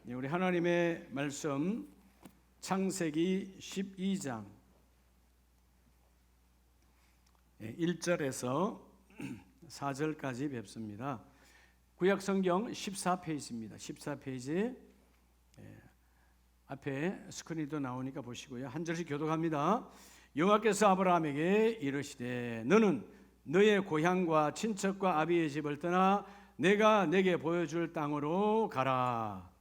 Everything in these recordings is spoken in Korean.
우리 하나님의 말씀 창세기 12장 1절에서 4절까지 뵙습니다. 구약성경 14페이지입니다. 14페이지 앞에 스크린도 나오니까 보시고요. 한 절씩 교독합니다. 여호와께서 아브라함에게 이르시되 너는 너의 고향과 친척과 아비의 집을 떠나 내가 내게 보여줄 땅으로 가라.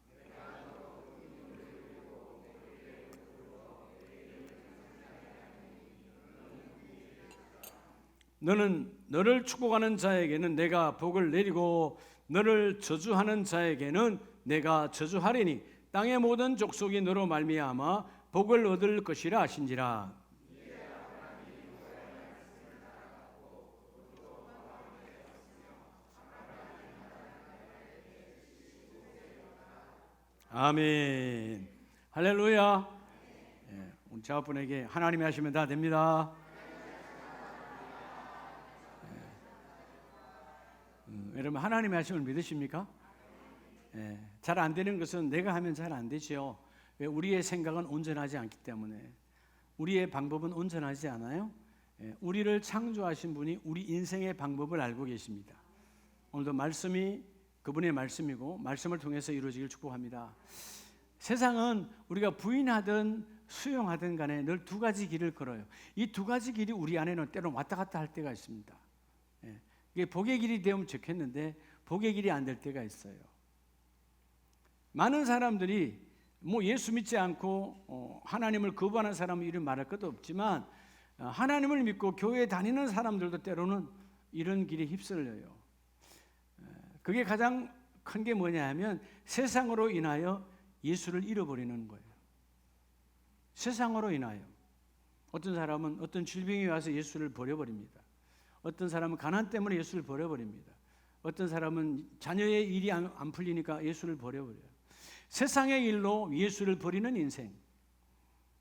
너는 너를 축복하는 자에게는 내가 복을 내리고 너를 저주하는 자에게는 내가 저주하리니 땅의 모든 족속이 너로 말미암아 복을 얻을 것이라 하신지라. 아멘. 할렐루야. 우리 자분에게 하나님이 하시면 다 됩니다. 여러분 하나님이 하심을 믿으십니까? 잘 안 되는 것은 내가 하면 잘 안 되죠. 왜? 우리의 생각은 온전하지 않기 때문에. 우리의 방법은 온전하지 않아요. 우리를 창조하신 분이 우리 인생의 방법을 알고 계십니다. 오늘도 말씀이 그분의 말씀이고 말씀을 통해서 이루어지길 축복합니다. 세상은 우리가 부인하든 수용하든 간에 늘 두 가지 길을 걸어요. 이 두 가지 길이 우리 안에는 때로는 왔다 갔다 할 때가 있습니다. 이게 복의 길이 되면 좋겠는데 복의 길이 안 될 때가 있어요. 많은 사람들이 예수 믿지 않고 하나님을 거부하는 사람은 이런 말할 것도 없지만 하나님을 믿고 교회에 다니는 사람들도 때로는 이런 길에 휩쓸려요. 그게 가장 큰 게 뭐냐 하면 세상으로 인하여 예수를 잃어버리는 거예요. 세상으로 인하여 어떤 사람은 어떤 질병이 와서 예수를 버려버립니다. 어떤 사람은 가난 때문에 예수를 버려버립니다. 어떤 사람은 자녀의 일이 안 풀리니까 예수를 버려버려요. 세상의 일로 예수를 버리는 인생.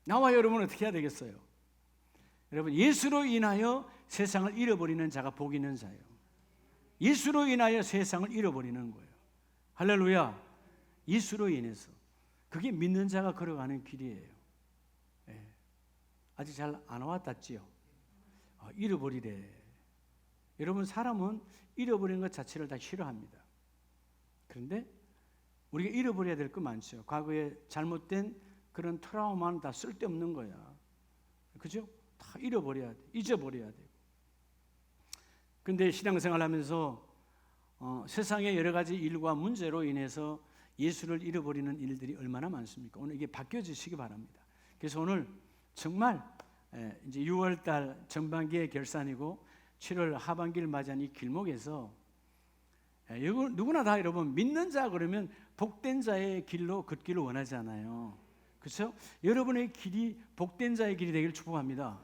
나와 여러분은 어떻게 해야 되겠어요? 여러분, 예수로 인하여 세상을 잃어버리는 자가 복 있는 자예요. 예수로 인하여 세상을 잃어버리는 거예요. 할렐루야. 예수로 인해서. 그게 믿는 자가 걸어가는 길이에요. 아직 잘 안 와닿지요? 잃어버리래. 여러분, 사람은 잃어버리는 것 자체를 다 싫어합니다. 그런데 우리가 잃어버려야 될 거 많죠. 과거에 잘못된 그런 트라우마는 다 쓸데없는 거야. 그죠? 다 잃어버려야 돼. 잊어버려야 되고. 그런데 신앙생활 하면서 세상의 여러 가지 일과 문제로 인해서 예수를 잃어버리는 일들이 얼마나 많습니까? 오늘 이게 바뀌어지시기 바랍니다. 그래서 오늘 정말 이제 6월달 전반기의 결산이고 7월 하반기를 맞이한 이 길목에서 누구나 다 여러분 믿는 자 그러면 복된 자의 길로 걷기를 원하잖아요. 그렇죠? 여러분의 길이 복된 자의 길이 되기를 축복합니다.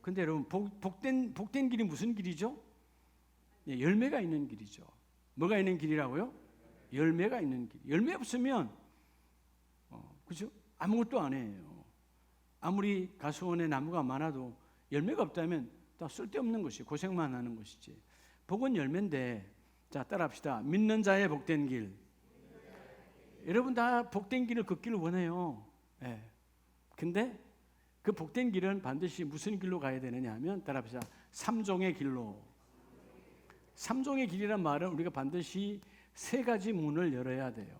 근데 여러분 복된 길이 무슨 길이죠? 열매가 있는 길이죠. 뭐가 있는 길이라고요? 열매가 있는 길. 열매 없으면 그렇죠? 아무것도 안 해요. 아무리 가수원에 나무가 많아도 열매가 없다면 다 쓸데없는 것이 고생만 하는 것이지. 복은 열매인데. 자, 따라합시다. 믿는 자의 복된 길. 여러분 다 복된 길을 걷기를 원해요. 근데 그 복된 길은 반드시 무슨 길로 가야 되느냐 하면 따라합시다. 삼종의 길로. 삼종의 길이란 말은 우리가 반드시 세 가지 문을 열어야 돼요.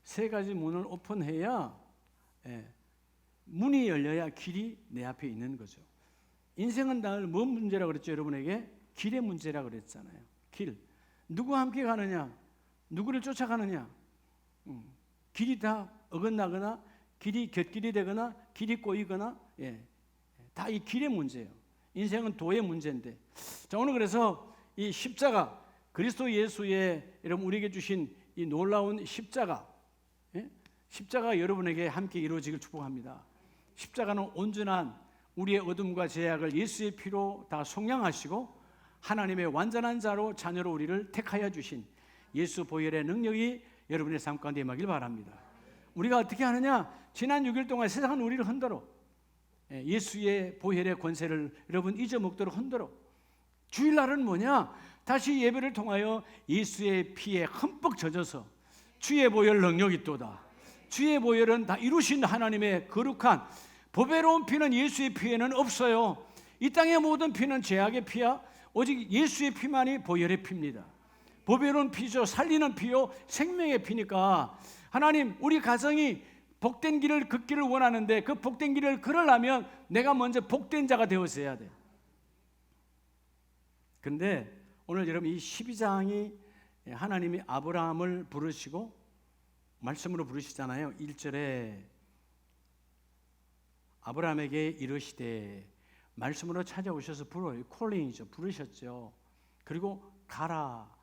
세 가지 문을 오픈해야 문이 열려야 길이 내 앞에 있는 거죠. 인생은 늘 뭔 문제라고 그랬죠? 여러분에게 길의 문제라고 그랬잖아요. 길. 누구와 함께 가느냐? 누구를 쫓아가느냐? 길이 다 어긋나거나 길이 곁길이 되거나 길이 꼬이거나 다 이 길의 문제예요. 인생은 도의 문제인데. 자, 오늘 그래서 이 십자가 그리스도 예수의 여러분 우리에게 주신 이 놀라운 십자가 십자가 여러분에게 함께 이루어지길 축복합니다. 십자가는 온전한 우리의 어둠과 죄악을 예수의 피로 다 속량하시고 하나님의 완전한 자로 자녀로 우리를 택하여 주신 예수 보혈의 능력이 여러분의 삶 가운데 임하길 바랍니다. 우리가 어떻게 하느냐? 지난 6일 동안 세상은 우리를 흔들어 예수의 보혈의 권세를 여러분 잊어먹도록 흔들어. 주일날은 뭐냐? 다시 예배를 통하여 예수의 피에 흠뻑 젖어서 주의 보혈 능력이 있도다. 주의 보혈은 다 이루신 하나님의 거룩한 보배로운 피는 예수의 피에는 없어요. 이 땅의 모든 피는 죄악의 피야 오직 예수의 피만이 보혈의 피입니다. 보배로운 피죠. 살리는 피요 생명의 피니까 하나님 우리 가정이 복된 길을 걷기를 원하는데 그 복된 길을 걸으려면 내가 먼저 복된 자가 되어서야 돼. 그런데 오늘 여러분 이 12장이 하나님이 아브라함을 부르시고 말씀으로 부르시잖아요. 1절에 아브라함에게 이르시되 말씀으로 찾아오셔서 콜링이죠. 부르셨죠. 그리고 가라.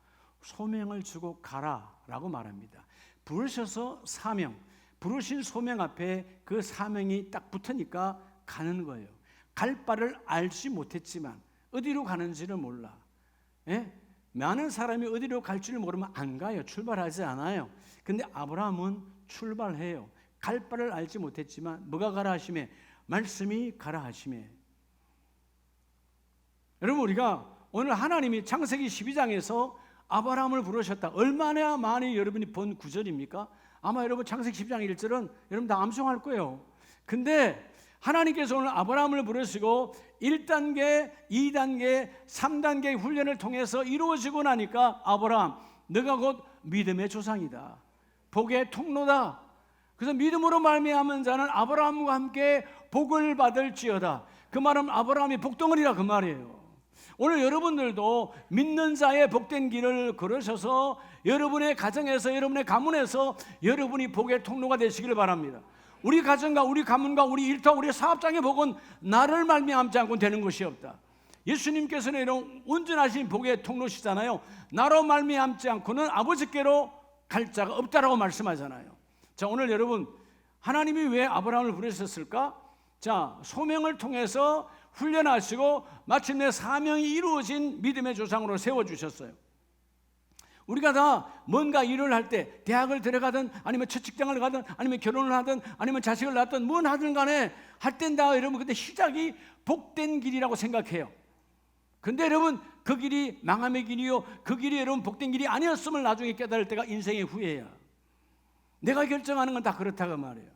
소명을 주고 가라라고 말합니다. 부르셔서 사명, 부르신 소명 앞에 그 사명이 딱 붙으니까 가는 거예요. 갈 바를 알지 못했지만 어디로 가는지를 몰라. 예? 많은 사람이 어디로 갈 줄 모르면 안 가요. 출발하지 않아요. 근데 아브라함은 출발해요. 갈 바를 알지 못했지만 뭐가 가라 하시매? 말씀이 가라 하시매. 여러분 우리가 오늘 하나님이 창세기 12장에서 아브라함을 부르셨다. 얼마나 많이 여러분이 본 구절입니까? 아마 여러분 창세기 12장 1절은 여러분 다 암송할 거예요. 근데 하나님께서 오늘 아브라함을 부르시고 1단계, 2단계, 3단계 훈련을 통해서 이루어지고 나니까 아브라함, 너가 곧 믿음의 조상이다. 복의 통로다. 그래서 믿음으로 말미암은 자는 아브라함과 함께 복을 받을지어다. 그 말은 아브라함이 복덩어리라 그 말이에요. 오늘 여러분들도 믿는 자의 복된 길을 걸으셔서 여러분의 가정에서 여러분의 가문에서 여러분이 복의 통로가 되시기를 바랍니다. 우리 가정과 우리 가문과 우리 일터 우리 사업장의 복은 나를 말미암지 않고 되는 것이 없다. 예수님께서는 이런 온전하신 복의 통로시잖아요. 나로 말미암지 않고는 아버지께로 갈 자가 없다라고 말씀하잖아요. 자, 오늘 여러분 하나님이 왜 아브라함을 부르셨을까? 자, 소명을 통해서 훈련하시고 마침내 사명이 이루어진 믿음의 조상으로 세워주셨어요. 우리가 다 뭔가 일을 할 때 대학을 들어가든 아니면 첫 직장을 가든 아니면 결혼을 하든 아니면 자식을 낳든 뭔 하든 간에 할 땐 다 여러분 근데 시작이 복된 길이라고 생각해요. 근데 여러분 그 길이 망함의 길이요 그 길이 여러분 복된 길이 아니었음을 나중에 깨달을 때가 인생의 후회야. 내가 결정하는 건 다 그렇다고 말이에요.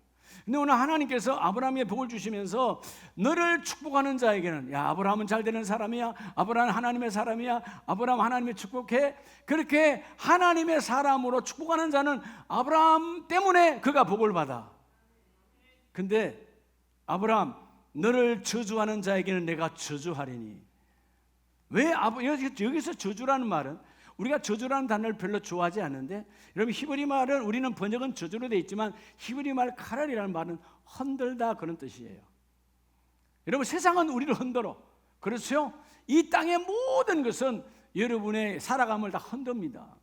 근데 오늘 하나님께서 아브라함에 복을 주시면서 너를 축복하는 자에게는 야 아브라함은 잘 되는 사람이야. 아브라함은 하나님의 사람이야. 아브라함 하나님의 축복해. 그렇게 하나님의 사람으로 축복하는 자는 아브라함 때문에 그가 복을 받아. 근데 아브라함 너를 저주하는 자에게는 내가 저주하리니. 왜 여기서 저주라는 말은 우리가 저주라는 단어를 별로 좋아하지 않는데 여러분 히브리 말은 우리는 번역은 저주로 되어 있지만 히브리 말 카랄이라는 말은 흔들다 그런 뜻이에요. 여러분 세상은 우리를 흔들어. 그렇죠? 이 땅의 모든 것은 여러분의 살아감을 다 흔듭니다.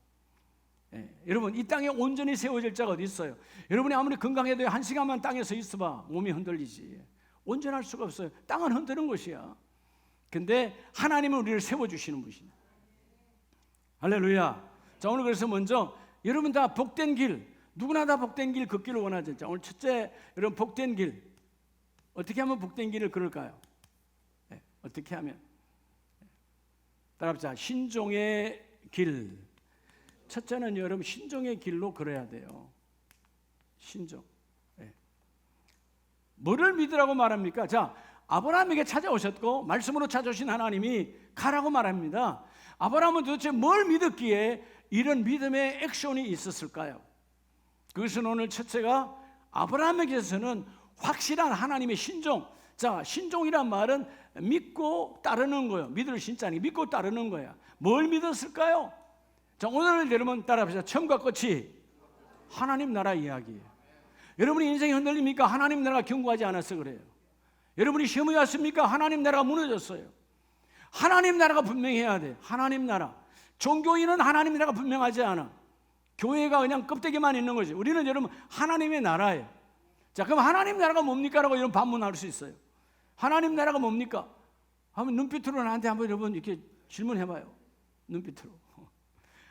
여러분 이 땅에 온전히 세워질 자가 어디 있어요? 여러분이 아무리 건강해도 한 시간만 땅에 서 있어봐 몸이 흔들리지. 온전할 수가 없어요. 땅은 흔드는 것이야. 근데 하나님은 우리를 세워주시는 분이십니다. 할렐루야. 자 오늘 그래서 먼저 여러분 다 복된 길 누구나 다 복된 길 걷기를 원하죠. 자 오늘 첫째 여러분 복된 길 어떻게 하면 복된 길을 걸을까요? 어떻게 하면 따라합시다. 신종의 길. 첫째는 여러분 신종의 길로 걸어야 돼요. 신종. 뭐를 믿으라고 말합니까? 자 아브라함에게 찾아오셨고 말씀으로 찾아오신 하나님이 가라고 말합니다. 아브라함은 도대체 뭘 믿었기에 이런 믿음의 액션이 있었을까요? 그것은 오늘 첫째가 아브라함에게서는 확실한 하나님의 신종. 자, 신종이란 말은 믿고 따르는 거예요. 믿을 신자니 믿고 따르는 거야. 뭘 믿었을까요? 자, 오늘 여러분 따라합시다. 처음과 끝이 하나님 나라 이야기예요. 여러분이 인생이 흔들립니까? 하나님 나라가 견고하지 않아서 그래요. 여러분이 시험이 왔습니까? 하나님 나라가 무너졌어요. 하나님 나라가 분명해야 돼. 하나님 나라. 종교인은 하나님 나라가 분명하지 않아. 교회가 그냥 껍데기만 있는 거지. 우리는 여러분 하나님의 나라예요. 자, 그럼 하나님 나라가 뭡니까? 라고 여러분 반문할 수 있어요. 하나님 나라가 뭡니까? 한번 눈빛으로 나한테 한번 여러분 이렇게 질문해봐요. 눈빛으로.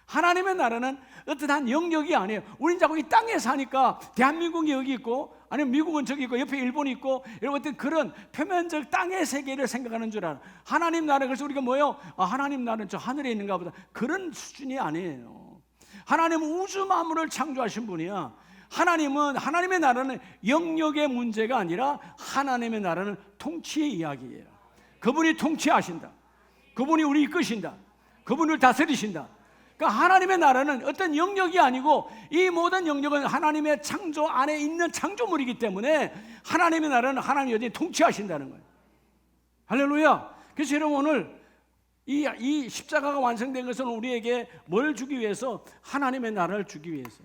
하나님의 나라는 어떠한 영역이 아니에요. 우린 자꾸 이 땅에 사니까 대한민국이 여기 있고 아니면 미국은 저기 있고 옆에 일본이 있고 이런 어떤 그런 표면적 땅의 세계를 생각하는 줄 알아. 하나님 나라 그래서 우리가 뭐예요? 아, 하나님 나라는 저 하늘에 있는가 보다. 그런 수준이 아니에요. 하나님은 우주 만물을 창조하신 분이야. 하나님의 나라는 영역의 문제가 아니라 하나님의 나라는 통치의 이야기예요. 그분이 통치하신다. 그분이 우리 이끄신다. 그분을 다스리신다. 그러니까 하나님의 나라는 어떤 영역이 아니고 이 모든 영역은 하나님의 창조 안에 있는 창조물이기 때문에 하나님의 나라는 하나님이 여전히 통치하신다는 거예요. 할렐루야. 그래서 여러분 오늘 이 십자가가 완성된 것은 우리에게 뭘 주기 위해서? 하나님의 나라를 주기 위해서.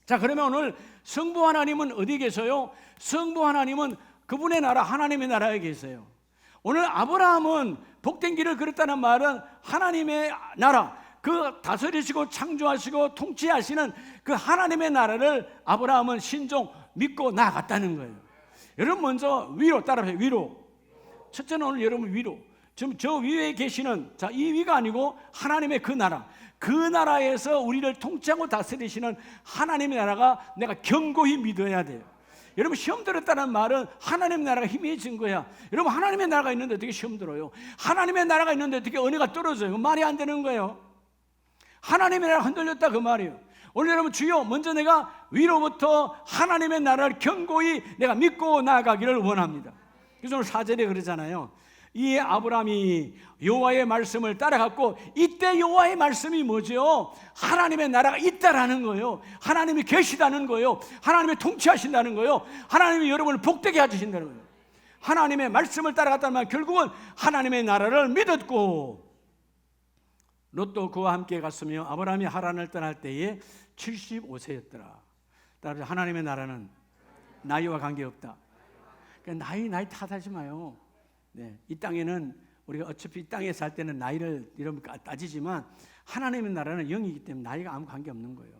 자, 그러면 오늘 성부 하나님은 어디 계세요? 성부 하나님은 그분의 나라, 하나님의 나라에 계세요. 오늘 아브라함은 복된 길을 걸었다는 말은 하나님의 나라, 그 다스리시고 창조하시고 통치하시는 그 하나님의 나라를 아브라함은 신종 믿고 나아갔다는 거예요. 여러분 먼저 위로 따라해요. 위로. 첫째는 오늘 여러분 위로. 지금 저 위에 계시는, 자, 이 위가 아니고 하나님의 그 나라, 그 나라에서 우리를 통치하고 다스리시는 하나님의 나라가 내가 견고히 믿어야 돼요. 여러분 시험 들었다는 말은 하나님의 나라가 희미해진 거야. 여러분 하나님의 나라가 있는데 어떻게 시험 들어요? 하나님의 나라가 있는데 어떻게 은혜가 떨어져요? 말이 안 되는 거예요. 하나님의 나라가 흔들렸다 그 말이에요. 오늘 여러분 주여, 먼저 내가 위로부터 하나님의 나라를 견고히 내가 믿고 나아가기를 원합니다. 그래서 오늘 4절에 그러잖아요. 이 아브라함이 여호와의 말씀을 따라갔고, 이때 여호와의 말씀이 뭐죠? 하나님의 나라가 있다라는 거예요. 하나님이 계시다는 거예요. 하나님이 통치하신다는 거예요. 하나님이 여러분을 복되게 해주신다는 거예요. 하나님의 말씀을 따라갔다는 말, 결국은 하나님의 나라를 믿었고, 롯도 그와 함께 갔으며 아브라함이 하란을 떠날 때에 75세였더라. 따라서 하나님의 나라는 나이와 관계없다. 그러니까 나이 탓하지 마요. 네, 이 땅에는 우리가 어차피 이 땅에 살 때는 나이를 이런 따지지만 하나님의 나라는 영이기 때문에 나이가 아무 관계 없는 거예요.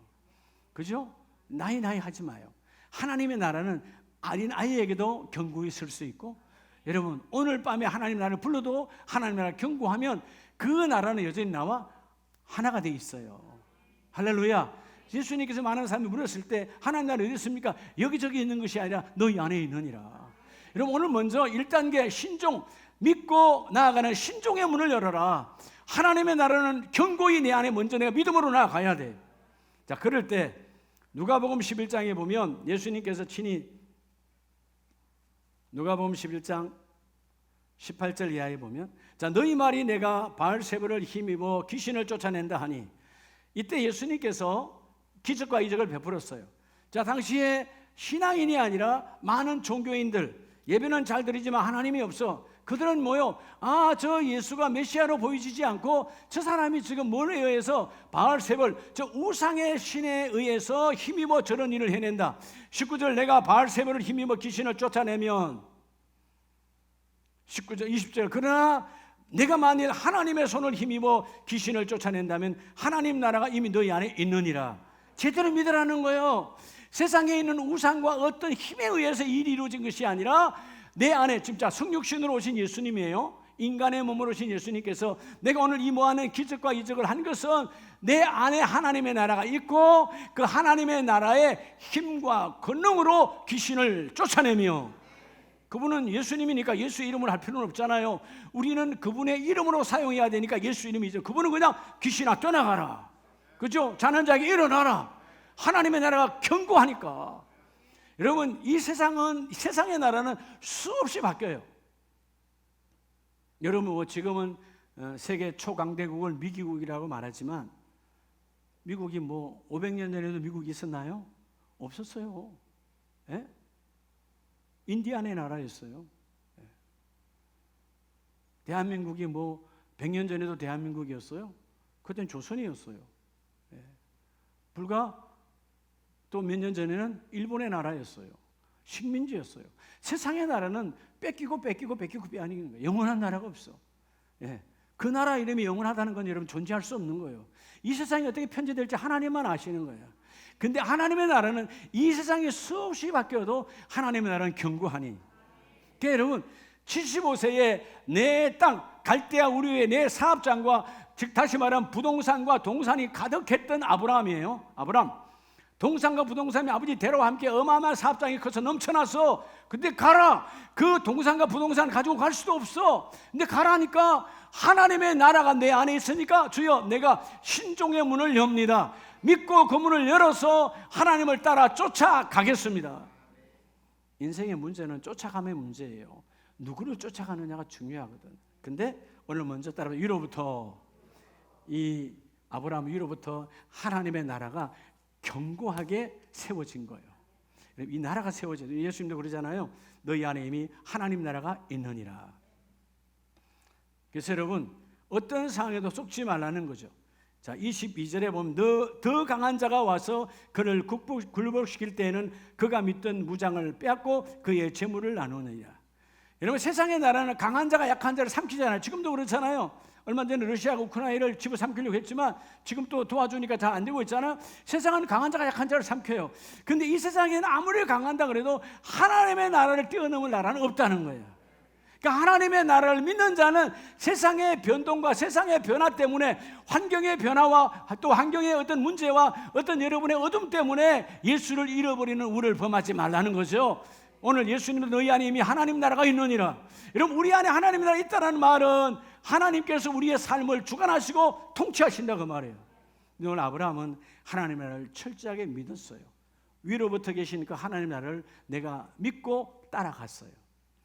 그죠? 나이 하지 마요. 하나님의 나라는 어린 아이에게도 견고히 설 수 있고, 여러분 오늘 밤에 하나님 나라를 불러도 하나님 나라를 견고하면 그 나라는 여전히 나와 하나가 돼 있어요. 할렐루야. 예수님께서 많은 사람이 물었을 때 하나님 나라 어디 있습니까? 여기저기 있는 것이 아니라 너희 안에 있느니라. 여러분 오늘 먼저 1단계 신종, 믿고 나아가는 신종의 문을 열어라. 하나님의 나라는 견고히 내 안에 먼저 내가 믿음으로 나아가야 돼. 자, 그럴 때 누가복음 11장에 보면 예수님께서 친히 누가복음 11장 18절 이하에 보면, 자, 너희 말이 내가 바알세불을 힘입어 귀신을 쫓아낸다 하니, 이때 예수님께서 기적과 이적을 베풀었어요. 자, 당시에 신앙인이 아니라 많은 종교인들, 예배는 잘 드리지만 하나님이 없어. 그들은 뭐요? 저 예수가 메시아로 보이지지 않고 저 사람이 지금 뭐에 의해서 바알세불, 저 우상의 신에 의해서 힘입어 저런 일을 해낸다. 19절, 내가 바알세불을 힘입어 귀신을 쫓아내면, 19절, 20절, 그러나 내가 만일 하나님의 손을 힘입어 귀신을 쫓아낸다면 하나님 나라가 이미 너희 안에 있느니라. 제대로 믿으라는 거예요. 세상에 있는 우상과 어떤 힘에 의해서 일이 이루어진 것이 아니라 내 안에 진짜 성육신으로 오신 예수님이에요. 인간의 몸으로 오신 예수님께서 내가 오늘 이 모아낸 기적과 이적을 한 것은 내 안에 하나님의 나라가 있고 그 하나님의 나라의 힘과 권능으로 귀신을 쫓아내며, 그분은 예수님이니까 예수 이름을 할 필요는 없잖아요. 우리는 그분의 이름으로 사용해야 되니까 예수 이름이죠. 그분은 그냥 귀신아 떠나가라, 그죠? 자는 자에게 일어나라. 하나님의 나라가 견고하니까. 여러분 이 세상의 나라는 수없이 바뀌어요. 여러분 지금은 세계 초강대국을 미기국이라고 말하지만, 미국이 500년 전에도 미국이 있었나요? 없었어요. 예? 인디안의 나라였어요. 예. 대한민국이 100년 전에도 대한민국이었어요? 그때는 조선이었어요. 예. 불과 또 몇 년 전에는 일본의 나라였어요. 식민지였어요. 세상의 나라는 뺏기고 빼앗기는 거예요. 영원한 나라가 없어. 예. 그 나라 이름이 영원하다는 건 여러분 존재할 수 없는 거예요. 이 세상이 어떻게 편제될지 하나님만 아시는 거예요. 근데 하나님의 나라는 이 세상이 수없이 바뀌어도 하나님의 나라는 견고하니. 그러니까 여러분 75세에 내 땅 갈대아 우르의 내 사업장과, 즉 다시 말하면 부동산과 동산이 가득했던 아브라함이에요. 아브라함 동산과 부동산이 아버지 대로와 함께 어마어마한 사업장이 커서 넘쳐나서 근데 가라. 그 동산과 부동산 가지고 갈 수도 없어. 근데 가라니까 하나님의 나라가 내 안에 있으니까 주여 내가 신종의 문을 엽니다. 믿고 그 문을 열어서 하나님을 따라 쫓아가겠습니다. 인생의 문제는 쫓아감의 문제예요. 누구를 쫓아가느냐가 중요하거든. 근데 오늘 먼저 따라 위로부터 이 아브라함 위로부터 하나님의 나라가 견고하게 세워진 거예요. 이 나라가 세워져요. 예수님도 그러잖아요. 너희 안에 이미 하나님 나라가 있느니라. 그래서 여러분 어떤 상황에도 속지 말라는 거죠. 자, 22절에 보면 더 강한 자가 와서 그를 굴복시킬 때에는 그가 믿던 무장을 빼앗고 그의 재물을 나누느니라. 여러분 세상의 나라는 강한 자가 약한 자를 삼키잖아요. 지금도 그렇잖아요. 얼마 전에 러시아가 우크라이나를 집어삼키려고 했지만 지금 또 도와주니까 잘 안 되고 있잖아요. 세상은 강한 자가 약한 자를 삼켜요. 근데 이 세상에는 아무리 강한다 그래도 하나님의 나라를 뛰어넘을 나라는 없다는 거예요. 그러니까 하나님의 나라를 믿는 자는 세상의 변동과 세상의 변화 때문에 환경의 변화와 또 환경의 어떤 문제와 어떤 여러분의 어둠 때문에 예수를 잃어버리는 우를 범하지 말라는 거죠. 오늘 예수님은 너희 안에 이미 하나님 나라가 있느니라. 여러분 우리 안에 하나님 나라가 있다는 말은 하나님께서 우리의 삶을 주관하시고 통치하신다 그 말이에요. 오늘 아브라함은 하나님의 나라를 철저하게 믿었어요. 위로부터 계신 그 하나님 나라를 내가 믿고 따라갔어요.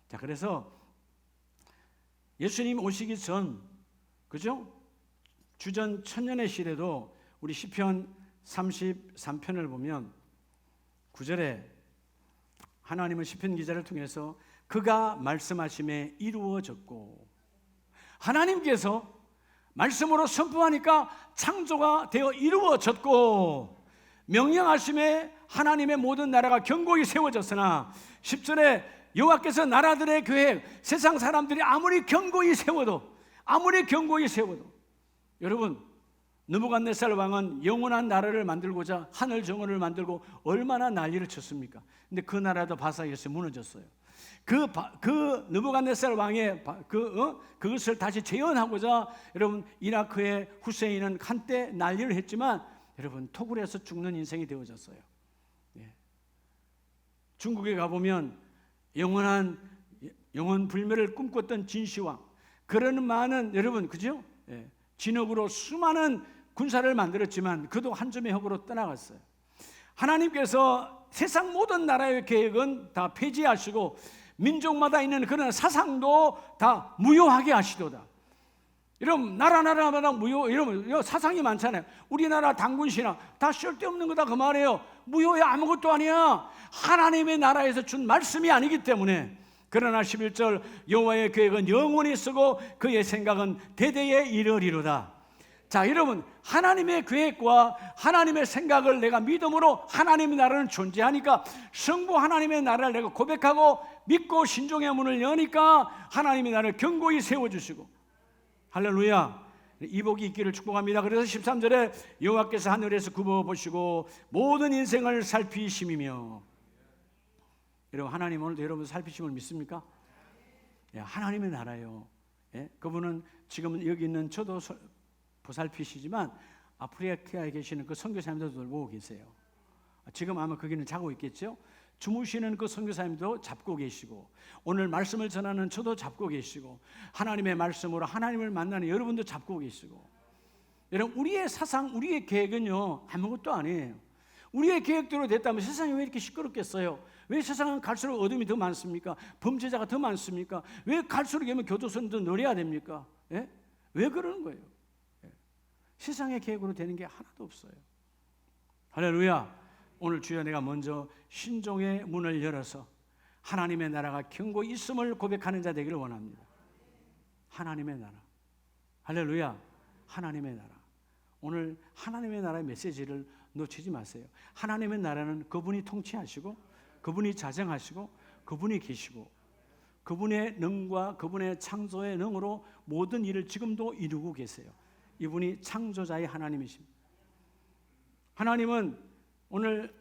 자, 그래서 예수님 오시기 전, 그죠? 주전 천년의 시대도 우리 시편 33편을 보면 9절에 하나님은 시편 기자를 통해서 그가 말씀하심에 이루어졌고, 하나님께서 말씀으로 선포하니까 창조가 되어 이루어졌고, 명령하심에 하나님의 모든 나라가 견고히 세워졌으나 10절에 여호와께서 나라들의 계획, 세상 사람들이 아무리 견고히 세워도 여러분 느부갓네살 왕은 영원한 나라를 만들고자 하늘 정원을 만들고 얼마나 난리를 쳤습니까? 근데 그 나라도 바사에서 무너졌어요. 그 느부갓네살 왕의 그것을 다시 재현하고자 여러분 이라크의 후세인은 한때 난리를 했지만 여러분 토굴에서 죽는 인생이 되어졌어요. 예. 중국에 가보면 영원 불멸을 꿈꿨던 진시황, 그런 많은 여러분 그죠? 예. 진흙으로 수많은 군사를 만들었지만 그도 한 점의 흙으로 떠나갔어요. 하나님께서 세상 모든 나라의 계획은 다 폐지하시고 민족마다 있는 그런 사상도 다 무효하게 하시도다. 여러분 나라마다 무효, 여러분 사상이 많잖아요. 우리나라 당군신앙 다 쓸데없는 거다 그 말이에요. 무효해, 아무것도 아니야. 하나님의 나라에서 준 말씀이 아니기 때문에. 그러나 11절 여호와의 계획은 영원히 쓰고 그의 생각은 대대에 이르리로다. 자, 여러분 하나님의 계획과 하나님의 생각을 내가 믿음으로 하나님의 나라는 존재하니까 성부 하나님의 나라를 내가 고백하고 믿고 신종의 문을 여니까 하나님의 나라를 견고히 세워주시고, 할렐루야, 이 복이 있기를 축복합니다. 그래서 13절에 여호와께서 하늘에서 굽어보시고 모든 인생을 살피심이며, 여러분 하나님 오늘도 여러분 살피심을 믿습니까? 예, 하나님의 나라요. 예? 그분은 지금 여기 있는 저도 보살피시지만 아프리카에 계시는 그 선교사님들도 보고 계세요. 지금 아마 거기는 자고 있겠죠. 주무시는 그 선교사님도 잡고 계시고, 오늘 말씀을 전하는 저도 잡고 계시고, 하나님의 말씀으로 하나님을 만나는 여러분도 잡고 계시고, 여러분 우리의 사상, 우리의 계획은요 아무것도 아니에요. 우리의 계획대로 됐다면 세상이 왜 이렇게 시끄럽겠어요? 왜 세상은 갈수록 어둠이 더 많습니까? 범죄자가 더 많습니까? 왜 갈수록 교도소는 더 늘어야 됩니까? 예? 왜 그러는 거예요? 예. 세상의 계획으로 되는 게 하나도 없어요. 할렐루야. 오늘 주여 내가 먼저 신종의 문을 열어서 하나님의 나라가 견고히 있음을 고백하는 자 되기를 원합니다. 하나님의 나라. 할렐루야. 하나님의 나라. 오늘 하나님의 나라의 메시지를 놓치지 마세요. 하나님의 나라는 그분이 통치하시고 그분이 자정하시고 그분이 계시고 그분의 능과 그분의 창조의 능으로 모든 일을 지금도 이루고 계세요. 이분이 창조자의 하나님이십니다. 하나님은 오늘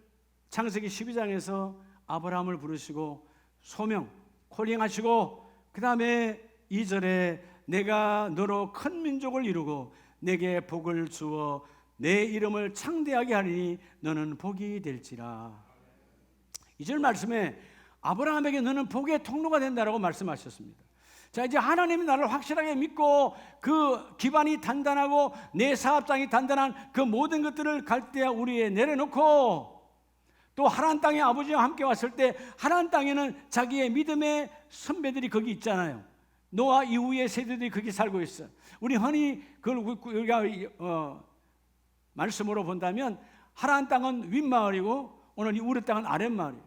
창세기 12장에서 아브라함을 부르시고 소명, 콜링하시고 그 다음에 2절에 내가 너로 큰 민족을 이루고 내게 복을 주어 내 이름을 창대하게 하리니 너는 복이 될지라. 2절 말씀에 아브라함에게 너는 복의 통로가 된다라고 말씀하셨습니다. 자, 이제 하나님이 나를 확실하게 믿고 그 기반이 단단하고 내 사업장이 단단한 그 모든 것들을 갈대아 우리에 내려놓고 또 하나님 땅에 아버지와 함께 왔을 때 하나님 땅에는 자기의 믿음의 선배들이 거기 있잖아요. 노아 이후의 세대들이 거기 살고 있어요. 우리 흔히 그걸 우리가 말씀으로 본다면 하나님 땅은 윗마을이고 오늘 이 우리 땅은 아랫마을이에요.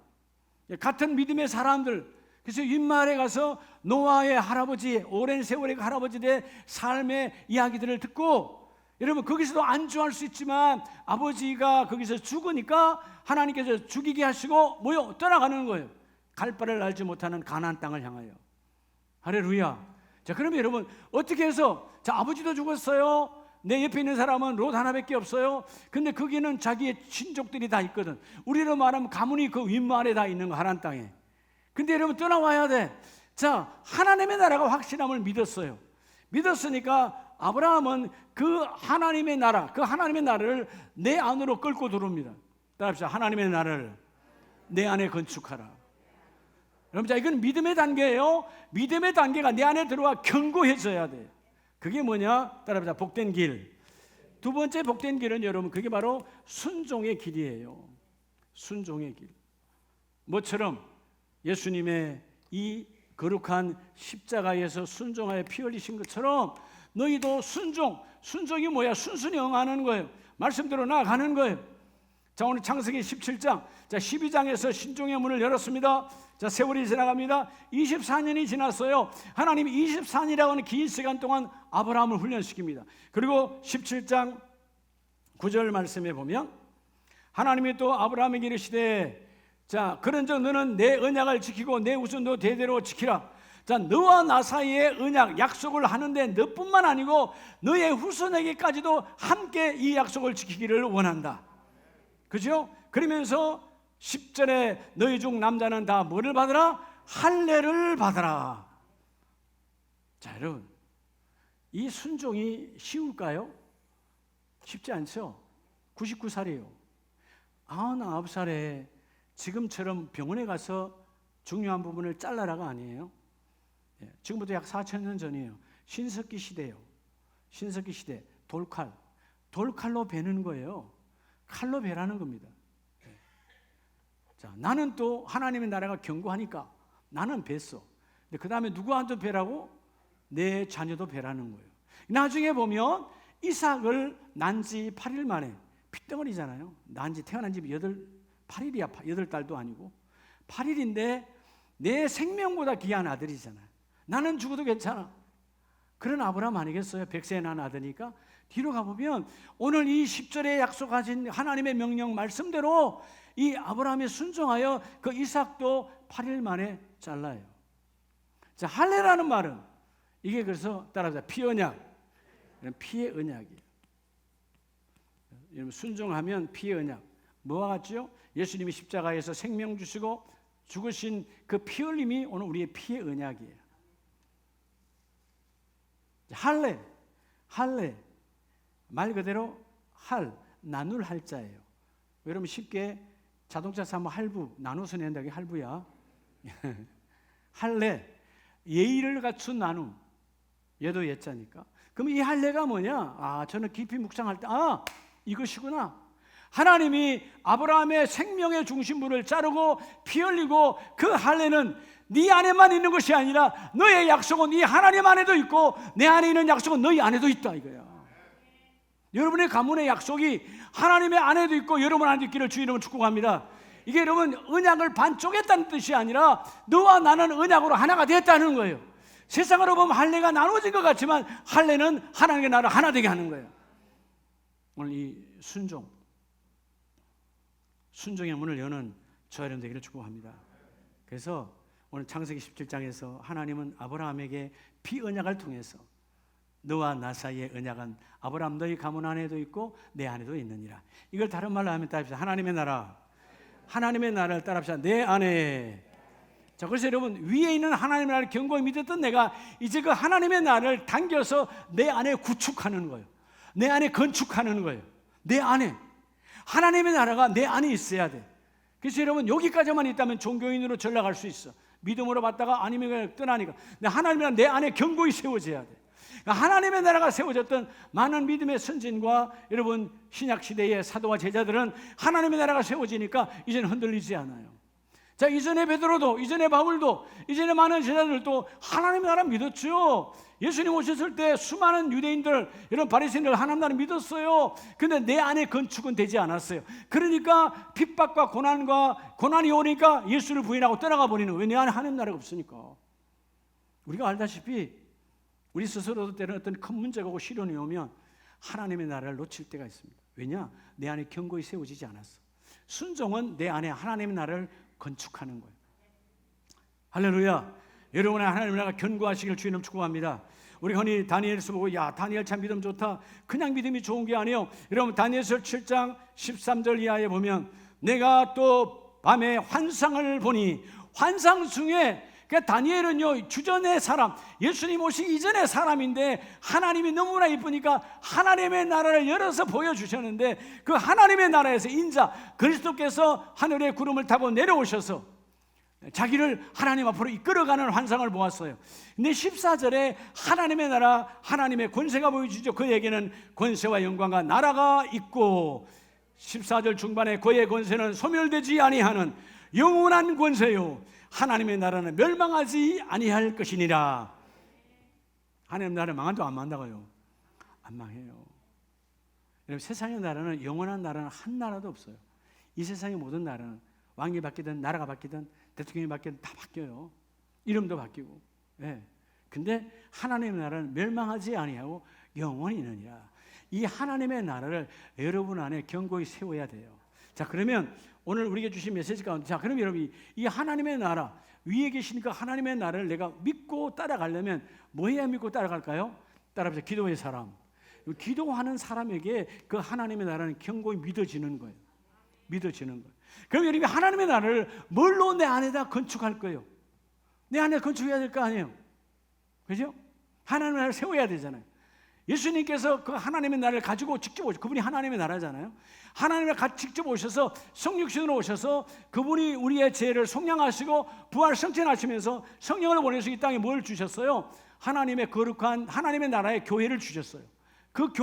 같은 믿음의 사람들. 그래서 윗마을에 가서 노아의 할아버지, 오랜 세월의 할아버지의 삶의 이야기들을 듣고, 여러분 거기서도 안주할 수 있지만 아버지가 거기서 죽으니까 하나님께서 죽이게 하시고 떠나가는 거예요. 갈 바를 알지 못하는 가나안 땅을 향하여. 할렐루야. 자, 그러면 여러분 어떻게 해서, 자, 아버지도 죽었어요. 내 옆에 있는 사람은 롯 하나밖에 없어요. 근데 거기는 자기의 친족들이 다 있거든. 우리로 말하면 가문이 그 윗마을에 다 있는 거, 하나님 땅에. 근데 여러분 떠나와야 돼. 자, 하나님의 나라가 확실함을 믿었어요. 믿었으니까 아브라함은 그 하나님의 나라, 그 하나님의 나라를 내 안으로 끌고 들어옵니다. 따라합시다. 하나님의 나라를 내 안에 건축하라. 여러분, 자, 이건 믿음의 단계예요. 믿음의 단계가 내 안에 들어와 견고해져야 돼. 그게 뭐냐? 따라합시다. 복된 길. 두 번째 복된 길은 여러분, 그게 바로 순종의 길이에요. 순종의 길. 뭐처럼 예수님의 이 거룩한 십자가에서 순종하여 피 흘리신 것처럼 너희도 순종이 뭐야? 순순히 응하는 거예요. 말씀대로 나아가는 거예요. 자, 오늘 창세기 17장, 자, 12장에서 신종의 문을 열었습니다. 자, 세월이 지나갑니다. 24년이 지났어요. 하나님이 24년이라고 하는 긴 시간 동안 아브라함을 훈련시킵니다. 그리고 17장 9절 말씀에 보면 하나님이 또 아브라함에게 이르시되, 자, 그런즉 너는 내 언약을 지키고 내 우선도 대대로 지키라. 자, 너와 나 사이에 언약, 약속을 하는데 너뿐만 아니고 너의 후손에게까지도 함께 이 약속을 지키기를 원한다. 그죠? 그러면서 10절에 너희 중 남자는 다 뭐를 받으라? 할례를 받으라. 자, 여러분, 이 순종이 쉬울까요? 쉽지 않죠? 99살이에요. 99살에 지금처럼 병원에 가서 중요한 부분을 잘라라가 아니에요. 지금부터 약 4,000년 전이에요. 신석기 시대예요. 신석기 시대. 돌칼로 베는 거예요. 칼로 베라는 겁니다. 자, 나는 또 하나님의 나라가 견고하니까 나는 뱄어. 근데 그 다음에 누구한테 베라고? 내 자녀도 베라는 거예요. 나중에 보면 이삭을 난 지 8일 만에, 핏덩어리잖아요. 태어난 지 8일이야. 8달도 아니고 8일인데 내 생명보다 귀한 아들이잖아요. 나는 죽어도 괜찮아. 그런 아브라함 아니겠어요? 100세에 난 아들이니까. 뒤로 가보면 오늘 이 10절에 약속하신 하나님의 명령 말씀대로 이 아브라함이 순종하여 그 이삭도 8일 만에 잘라요. 자, 할례라는 말은 이게 그래서 따라서 피언약, 피의 언약이에요. 여러분, 순종하면 피의 언약. 뭐와 같죠? 예수님이 십자가에서 생명 주시고 죽으신 그 피 흘림이 오늘 우리의 피의 언약이에요. 할례 말 그대로 나눌 할자예요. 여러분 쉽게 자동차 사면 할부 나눠서 낸다. 게 할부야. 할례, 예의를 갖춘 나눔. 얘도 예자니까. 그럼 이 할례가 뭐냐? 저는 깊이 묵상할 때 이것이구나. 하나님이 아브라함의 생명의 중심부를 자르고 피 흘리고 그 할례는 네 안에만 있는 것이 아니라 너의 약속은 이 하나님 안에도 있고 내 안에 있는 약속은 너희 안에도 있다 이거야. 여러분의 가문의 약속이 하나님의 안에도 있고 여러분 안에도 있기를 주 이름으로 축복합니다. 이게 여러분 언약을 반쪽했다는 뜻이 아니라 너와 나는 언약으로 하나가 됐다는 거예요. 세상으로 보면 할례가 나눠진 것 같지만 할례는 하나님의 나라를 하나 되게 하는 거예요. 오늘 이 순종의 문을 여는 저와 여러분 되기를 축복합니다. 그래서 오늘 창세기 17장에서 하나님은 아브라함에게 피언약을 통해서 너와 나 사이의 언약은 아브라함 너희 가문 안에도 있고 내 안에도 있느니라. 이걸 다른 말로 하면 따라합시다. 하나님의 나라를 따라합시다. 내 안에. 자, 그래서 여러분 위에 있는 하나님의 나라를 견고히 믿었던 내가 이제 그 하나님의 나라를 당겨서 내 안에 구축하는 거예요. 내 안에 건축하는 거예요. 내 안에 하나님의 나라가 내 안에 있어야 돼. 그래서 여러분 여기까지만 있다면 종교인으로 전락할 수 있어. 믿음으로 받다가 아니면 떠나니까. 근데 하나님의 나라 내 안에 견고히 세워져야 돼. 하나님의 나라가 세워졌던 많은 믿음의 선진과 여러분 신약 시대의 사도와 제자들은 하나님의 나라가 세워지니까 이제는 흔들리지 않아요. 자, 이전에 베드로도, 이전에 바울도, 이전에 많은 제자들도 하나님의 나라 믿었죠. 예수님 오셨을 때 수많은 유대인들, 이런 바리새인들 하나님 나라 믿었어요. 근데 내 안에 건축은 되지 않았어요. 그러니까 핍박과 고난이 오니까 예수를 부인하고 떠나가 버리는 거예요. 왜? 내 안에 하나님 나라가 없으니까. 우리가 알다시피 우리 스스로도 때는 어떤 큰 문제가 오고 시련이 오면 하나님의 나라를 놓칠 때가 있습니다. 왜냐? 내 안에 견고히 세워지지 않았어. 순종은 내 안에 하나님의 나라를 건축하는 거예요. 할렐루야. 여러분의 하나님의 나라가 견고하시길 주님 축복합니다. 우리 흔히 다니엘서 보고 야 다니엘 참 믿음 좋다. 그냥 믿음이 좋은 게 아니에요. 여러분 다니엘서 7장 13절 이하에 보면 내가 또 밤에 환상을 보니 환상 중에 그 다니엘은요 주전의 사람, 예수님 오시기 이전의 사람인데 하나님이 너무나 이쁘니까 하나님의 나라를 열어서 보여주셨는데 그 하나님의 나라에서 인자 그리스도께서 하늘의 구름을 타고 내려오셔서 자기를 하나님 앞으로 이끌어가는 환상을 보았어요. 근데 14절에 하나님의 나라, 하나님의 권세가 보여주죠. 그에게는 권세와 영광과 나라가 있고 14절 중반에 그의 권세는 소멸되지 아니하는 영원한 권세요 하나님의 나라는 멸망하지 아니할 것이니라. 하나님의 나라는 망한다고 안 망한다고요? 안 망해요. 여러분 세상의 나라는 영원한 나라는 한 나라도 없어요. 이 세상의 모든 나라는 왕이 바뀌든 나라가 바뀌든 대통령이 바뀌든 다 바뀌어요. 이름도 바뀌고. 예. 근데 하나님의 나라는 멸망하지 아니하고 영원히 있느니라. 이 하나님의 나라를 여러분 안에 견고히 세워야 돼요. 자, 그러면 오늘 우리에게 주신 메시지 가운데 자, 그럼 여러분 이 하나님의 나라 위에 계시니까 하나님의 나라를 내가 믿고 따라가려면 뭐 해야 믿고 따라갈까요? 따라합시다. 기도의 사람. 기도하는 사람에게 그 하나님의 나라는 견고히 믿어지는 거예요. 믿어지는 거예요. 그럼 여러분이 하나님의 나라를 뭘로 내 안에다 건축할 거예요? 내 안에 건축해야 될 거 아니에요? 그죠? 하나님의 나라를 세워야 되잖아요. 예수님께서 그 하나님의 나라를 가지고 직접 오셔서 그분이 하나님의 나라잖아요. 하나님을 직접 오셔서 성육신으로 오셔서 그분이 우리의 죄를 속량하시고 부활 성천하시면서 성령을 보내서 이 땅에 뭘 주셨어요? 하나님의 거룩한 하나님의 나라의 교회를 주셨어요. 그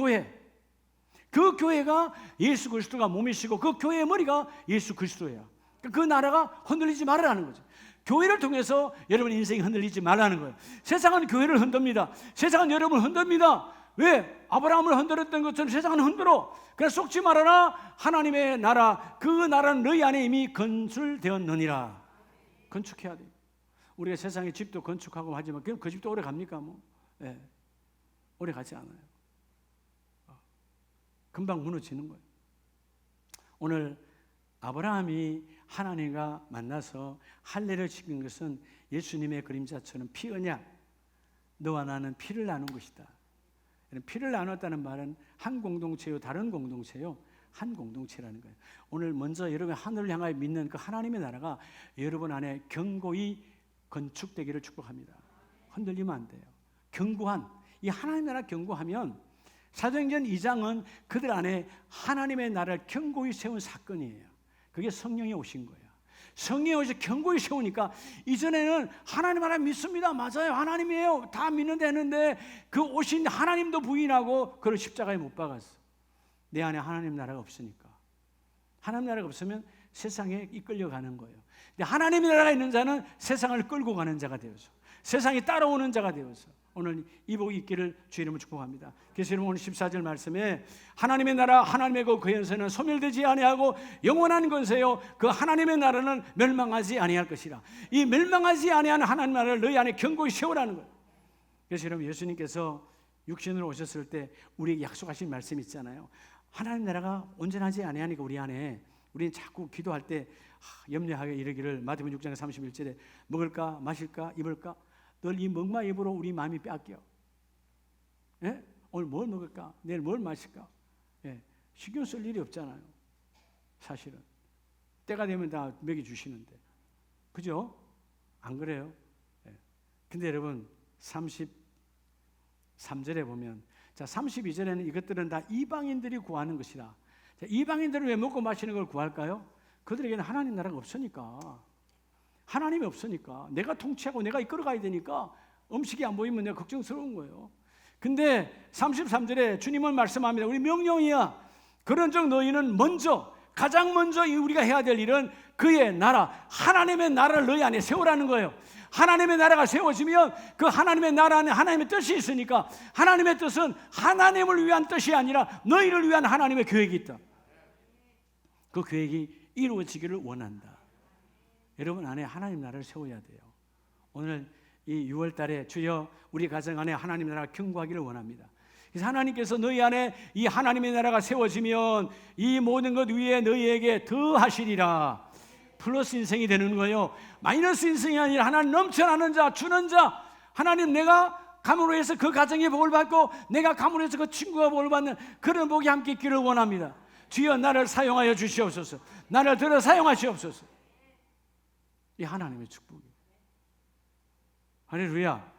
교회가 예수 그리스도가 몸이시고 그 교회의 머리가 예수 그리스도예요. 그 나라가 흔들리지 말라는 거죠. 교회를 통해서 여러분 인생이 흔들리지 말라는 거예요. 세상은 교회를 흔듭니다. 세상은 여러분을 흔듭니다. 왜? 아브라함을 흔들었던 것처럼 세상은 흔들어. 그래서 속지 말아라. 하나님의 나라, 그 나라는 너희 안에 이미 건설되었느니라. 건축해야 돼요. 우리가 세상에 집도 건축하고 하지만 그 집도 오래 갑니까? 뭐? 네. 오래 가지 않아요. 금방 무너지는 거예요. 오늘 아브라함이 하나님과 만나서 할례를 지킨 것은 예수님의 그림자처럼 피 언약, 너와 나는 피를 나눈 것이다. 피를 나눴다는 말은 한 공동체요, 다른 공동체요, 한 공동체라는 거예요. 오늘 먼저 여러분 하늘을 향하여 믿는 그 하나님의 나라가 여러분 안에 견고히 건축되기를 축복합니다. 흔들리면 안 돼요. 견고한 이 하나님의 나라 견고하면 사도행전 2장은 그들 안에 하나님의 나라를 견고히 세운 사건이에요. 그게 성령이 오신 거예요. 성령이 오셔서 견고히 세우니까 이전에는 하나님 나라 믿습니다. 맞아요. 하나님이에요. 다 믿는데 했는데 그 오신 하나님도 부인하고 그를 십자가에 못 박았어. 내 안에 하나님 나라가 없으니까. 하나님 나라가 없으면 세상에 이끌려가는 거예요. 근데 하나님의 나라가 있는 자는 세상을 끌고 가는 자가 되어서 세상이 따라오는 자가 되어서 오늘 이 복이 있기를 주의 이름으로 축복합니다. 그래서 여러분 오늘 14절 말씀에 하나님의 나라 하나님의 그 권세는 소멸되지 아니하고 영원한 권세요 그 하나님의 나라는 멸망하지 아니할 것이라. 이 멸망하지 아니하는 하나님의 나라를 너희 안에 견고히 세우라는 거예요. 그래서 여러분 예수님께서 육신으로 오셨을 때 우리에게 약속하신 말씀 있잖아요. 하나님 나라가 온전하지 아니하니까 우리 안에 우리는 자꾸 기도할 때 염려하게 이르기를 마태복음 6장 31절에 먹을까 마실까 입을까 늘 이 먹마 입으로 우리 마음이 빼앗겨. 예? 오늘 뭘 먹을까? 내일 뭘 마실까? 예. 신경 쓸 일이 없잖아요. 사실은 때가 되면 다 먹여주시는데 그죠? 안 그래요? 예. 근데 여러분 33절에 보면 자 32절에는 이것들은 다 이방인들이 구하는 것이다. 이방인들은 왜 먹고 마시는 걸 구할까요? 그들에게는 하나님 나라가 없으니까. 하나님이 없으니까. 내가 통치하고 내가 이끌어가야 되니까 음식이 안 보이면 내가 걱정스러운 거예요. 근데 33절에 주님은 말씀합니다. 우리 명령이야. 그런즉 너희는 가장 먼저 우리가 해야 될 일은 그의 나라, 하나님의 나라를 너희 안에 세우라는 거예요. 하나님의 나라가 세워지면 그 하나님의 나라 안에 하나님의 뜻이 있으니까 하나님의 뜻은 하나님을 위한 뜻이 아니라 너희를 위한 하나님의 계획이 있다. 그 계획이 이루어지기를 원한다. 여러분 안에 하나님 나라를 세워야 돼요. 오늘 이 6월 달에 주여 우리 가정 안에 하나님 나라가 견고하기를 원합니다. 그래서 하나님께서 너희 안에 이 하나님의 나라가 세워지면 이 모든 것 위에 너희에게 더 하시리라. 플러스 인생이 되는 거예요. 마이너스 인생이 아니라 하나님 넘쳐나는 자, 주는 자. 하나님 내가 감으로 해서 그 가정에 복을 받고 내가 감으로 해서 그 친구가 복을 받는 그런 복이 함께 있기를 원합니다. 주여 나를 사용하여 주시옵소서. 나를 들어 사용하시옵소서. 이 하나님의 축복이에요. 할렐루야.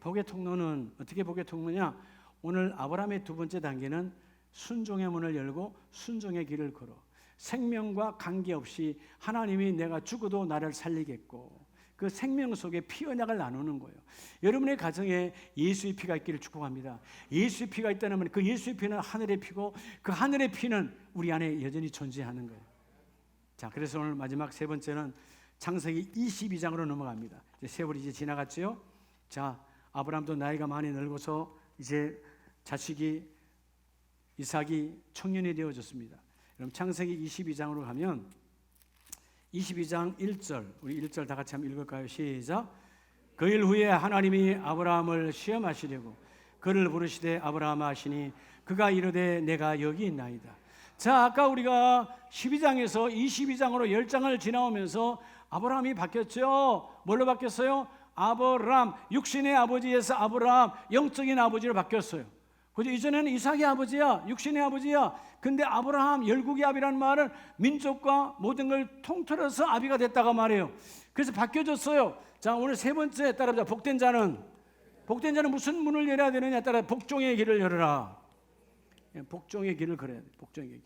복의 통로는 어떻게 복의 통로냐? 오늘 아브라함의 두 번째 단계는 순종의 문을 열고 순종의 길을 걸어. 생명과 관계없이 하나님이 내가 죽어도 나를 살리겠고 그 생명 속에 피 언약을 나누는 거예요. 여러분의 가정에 예수의 피가 있기를 축복합니다. 예수의 피가 있다는 그 예수의 피는 하늘의 피고 그 하늘의 피는 우리 안에 여전히 존재하는 거예요. 자, 그래서 오늘 마지막 세 번째는 창세기 22장으로 넘어갑니다. 이제 세월이 이제 지나갔죠. 자, 아브라함도 나이가 많이 늙어서 이제 자식이 이삭이 청년이 되어졌습니다. 그럼 창세기 22장으로 가면 22장 1절, 우리 1절 다 같이 한번 읽을까요? 시작. 그 일 후에 하나님이 아브라함을 시험하시려고 그를 부르시되 아브라함아 하시니 그가 이르되 내가 여기 있나이다. 자, 아까 우리가 12장에서 22장으로 10장을 지나오면서 아브라함이 바뀌었죠. 뭘로 바뀌었어요? 아브라함, 육신의 아버지에서 아브라함, 영적인 아버지로 바뀌었어요. 그죠? 이전에는 이삭의 아버지야, 육신의 아버지야. 근데 아브라함, 열국의 아비라는 말은 민족과 모든 걸 통틀어서 아비가 됐다가 말이에요. 그래서 바뀌어졌어요. 자, 오늘 세 번째 따라합니다. 복된 자는 무슨 문을 열어야 되느냐 따라 복종의 길을 열어라. 복종의 길을 걸어야 돼. 복종의 길.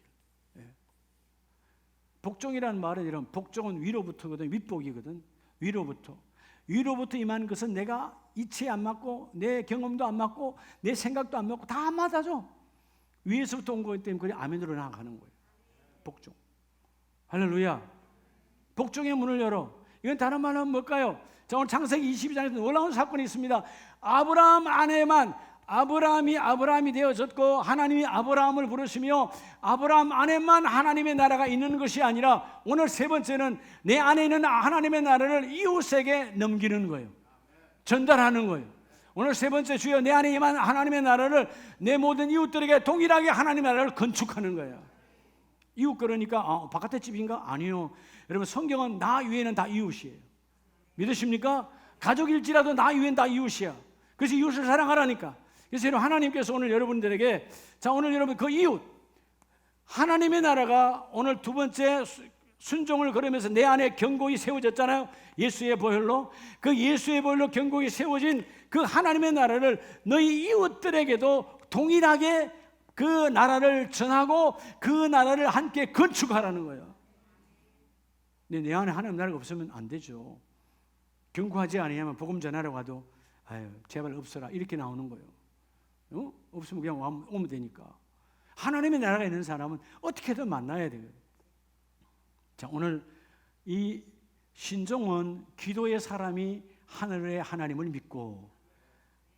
복종이라는 말은 이런 복종은 위로부터거든. 윗복이거든. 위로부터 임하는 것은 내가 이치에 안 맞고 내 경험도 안 맞고 내 생각도 안 맞고 다 안 맞아줘. 위에서부터 온 거기 때문에 그게 아멘으로 나아가는 거예요. 복종. 할렐루야. 복종의 문을 열어. 이건 다른 말로 하면 뭘까요? 자, 오늘 창세기 22장에서 놀라운 사건이 있습니다. 아브라함 안에만 아브라함이 되어졌고 하나님이 아브라함을 부르시며 아브라함 안에만 하나님의 나라가 있는 것이 아니라 오늘 세 번째는 내 안에 있는 하나님의 나라를 이웃에게 넘기는 거예요. 전달하는 거예요. 오늘 세 번째 주여 내 안에 임한 하나님의 나라를 내 모든 이웃들에게 동일하게 하나님의 나라를 건축하는 거예요. 이웃 그러니까 바깥의 집인가? 아니요. 여러분 성경은 나 위에는 다 이웃이에요. 믿으십니까? 가족일지라도 나 위에는 다 이웃이야. 그래서 이웃을 사랑하라니까. 그래서 여러분 하나님께서 오늘 여러분들에게 자 오늘 여러분 그 이웃 하나님의 나라가 오늘 두 번째 순종을 걸으면서 내 안에 견고히 세워졌잖아요. 예수의 보혈로 그 예수의 보혈로 견고히 세워진 그 하나님의 나라를 너희 이웃들에게도 동일하게 그 나라를 전하고 그 나라를 함께 건축하라는 거예요. 근데 내 안에 하나님 나라가 없으면 안 되죠. 견고하지 않으면 복음 전하라고 하도 아유 제발 없어라 이렇게 나오는 거예요. 없으면 그냥 오면 되니까. 하나님의 나라가 있는 사람은 어떻게든 만나야 돼요. 자, 오늘 이 신종은 기도의 사람이 하늘의 하나님을 믿고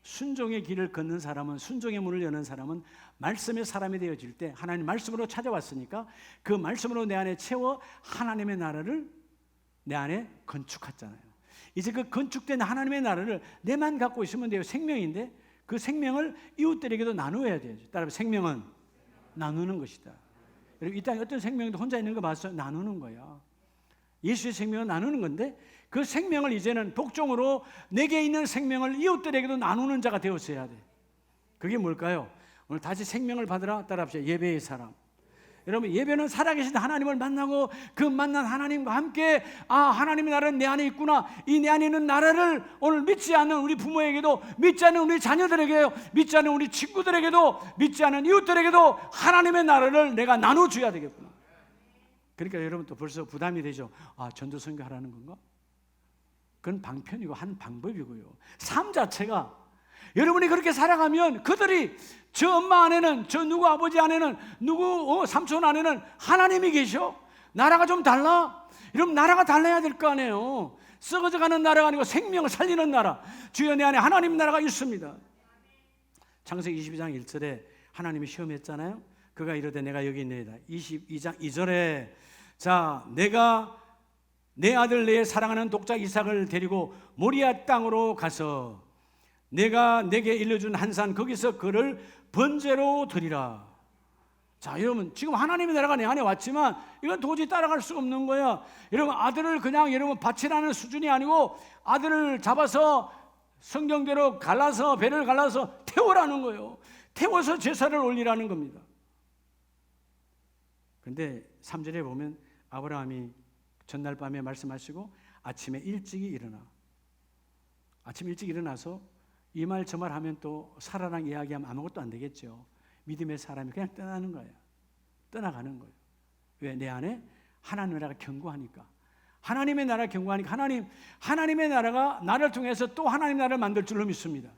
순종의 길을 걷는 사람은 순종의 문을 여는 사람은 말씀의 사람이 되어질 때 하나님 말씀으로 찾아왔으니까 그 말씀으로 내 안에 채워 하나님의 나라를 내 안에 건축했잖아요. 이제 그 건축된 하나님의 나라를 내만 갖고 있으면 돼요. 생명인데 그 생명을 이웃들에게도 나누어야 돼요. 따라서 생명은 나누는 것이다. 여러분 이 땅에 어떤 생명도 혼자 있는 거 봤어요? 나누는 거야. 예수의 생명은 나누는 건데 그 생명을 이제는 복종으로 내게 있는 생명을 이웃들에게도 나누는 자가 되었어야 돼. 그게 뭘까요? 오늘 다시 생명을 받으라 따라합시다. 예배의 사람. 여러분, 예배는 살아계신 하나님을 만나고 그 만난 하나님과 함께 하나님의 나라는 내 안에 있구나, 이 내 안에 있는 나라를 오늘 믿지 않는 우리 부모에게도, 믿지 않는 우리 자녀들에게도, 믿지 않는 우리 친구들에게도, 믿지 않는 이웃들에게도 하나님의 나라를 내가 나눠줘야 되겠구나. 그러니까 여러분 또 벌써 부담이 되죠. 전도 선교하라는 건가? 그건 방편이고 한 방법이고요. 삶 자체가 여러분이 그렇게 살아가면 그들이 저 엄마 안에는, 저 누구 아버지 안에는, 누구 삼촌 안에는 하나님이 계셔. 나라가 좀 달라? 여러분, 나라가 달라야 될 거 아니에요. 썩어져가는 나라가 아니고 생명을 살리는 나라, 주여 내 안에 하나님 나라가 있습니다. 창세기 22장 1절에 하나님이 시험했잖아요. 그가 이르되 내가 여기 있느니라. 22장 2절에 자, 내가 내 아들 내 사랑하는 독자 이삭을 데리고 모리아 땅으로 가서 내가 내게 일러준 한 산 거기서 그를 번제로 드리라. 자, 여러분, 지금 하나님의 나라가 내 안에 왔지만 이건 도저히 따라갈 수 없는 거야. 여러분, 아들을 그냥 여러분 바치라는 수준이 아니고 아들을 잡아서 성경대로 갈라서, 배를 갈라서 태우라는 거예요. 태워서 제사를 올리라는 겁니다. 그런데 3절에 보면 아브라함이 전날 밤에 말씀하시고 아침에 일찍이 일어나. 아침 일찍 일어나서 이 말 저 말 하면 또 사라랑 이야기하면 아무것도 안 되겠죠. 믿음의 사람이 그냥 떠나는 거예요. 떠나가는 거예요. 왜? 내 안에 하나님의 나라가 견고하니까. 하나님의 나라가 견고하니까 하나님의 나라가 나를 통해서 또 하나님의 나라를 만들 줄로 믿습니다.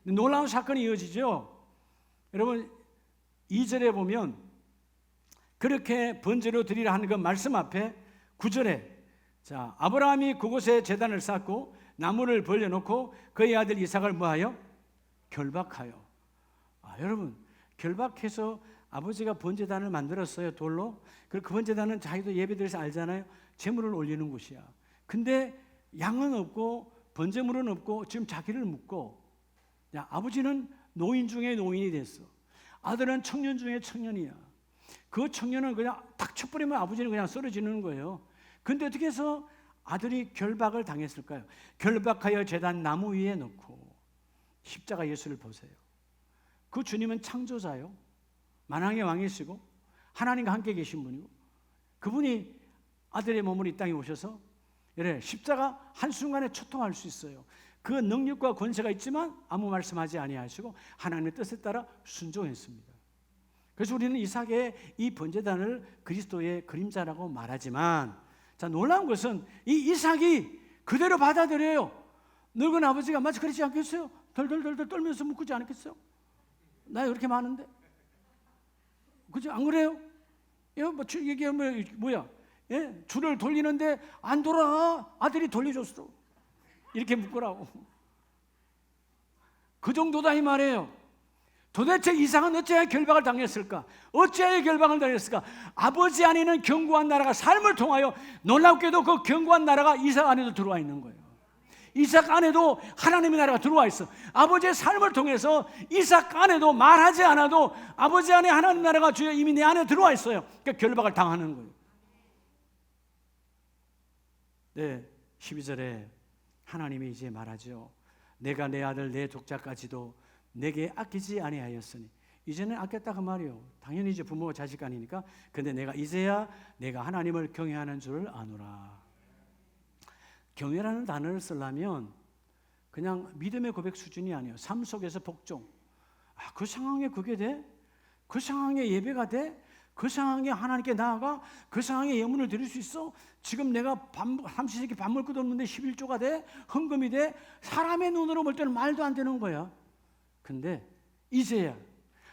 놀라운 사건이 이어지죠. 여러분, 2절에 보면 그렇게 번제로 드리라 하는 그 말씀 앞에 9절에 자, 아브라함이 그곳에 제단을 쌓고 나무를 벌려놓고 그의 아들 이삭을 뭐하여? 결박하여. 여러분, 결박해서 아버지가 번제단을 만들었어요, 돌로. 그리고 그 번제단은 자기도 예배드려서 알잖아요. 제물을 올리는 곳이야. 근데 양은 없고 번제물은 없고 지금 자기를 묻고, 야, 아버지는 노인 중에 노인이 됐어. 아들은 청년 중에 청년이야. 그 청년은 그냥 딱 쳐버리면 아버지는 그냥 쓰러지는 거예요. 근데 어떻게 해서 아들이 결박을 당했을까요? 결박하여 제단 나무 위에 놓고 십자가 예수를 보세요. 그 주님은 창조자요, 만왕의 왕이시고 하나님과 함께 계신 분이고, 그분이 아들의 몸으로 이 땅에 오셔서 십자가 한순간에 초통할 수 있어요. 그 능력과 권세가 있지만 아무 말씀하지 아니하시고 하나님의 뜻에 따라 순종했습니다. 그래서 우리는 이삭의 이 번제단을 그리스도의 그림자라고 말하지만, 자, 놀라운 것은 이 이삭이 그대로 받아들여요. 늙은 아버지가 마치 그렇지 않겠어요? 덜덜덜덜 떨면서 묻지 않겠어요? 나이 그렇게 많은데, 그죠? 안 그래요? 이게 뭐야? 예? 줄을 돌리는데 안 돌아. 아들이 돌려줬어. 이렇게 묶으라고. 그 정도다 이 말이에요. 도대체 이삭은 어찌하여 결박을 당했을까? 어찌하여 결박을 당했을까? 아버지 안에는 견고한 나라가 삶을 통하여, 놀랍게도 그 견고한 나라가 이삭 안에도 들어와 있는 거예요. 이삭 안에도 하나님의 나라가 들어와 있어. 아버지의 삶을 통해서 이삭 안에도 말하지 않아도 아버지 안에 하나님 나라가 주여 이미 내 안에 들어와 있어요. 그러니까 결박을 당하는 거예요. 네, 12절에 하나님이 이제 말하죠. 내가 내 아들 내 독자까지도 내게 아끼지 아니하였으니. 이제는 아꼈다 그 말이에요. 당연히 이제 부모가 자식 간이니까. 근데 내가 이제야 내가 하나님을 경외하는 줄 아노라. 경외라는 단어를 쓰려면 그냥 믿음의 고백 수준이 아니에요. 삶 속에서 복종. 그 상황에 그게 돼? 그 상황에 예배가 돼? 그 상황에 하나님께 나아가? 그 상황에 예물을 드릴 수 있어? 지금 내가 삼시세끼 밥 먹을 것도 없는데 11조가 돼? 헌금이 돼? 사람의 눈으로 볼 때는 말도 안 되는 거야. 근데 이제야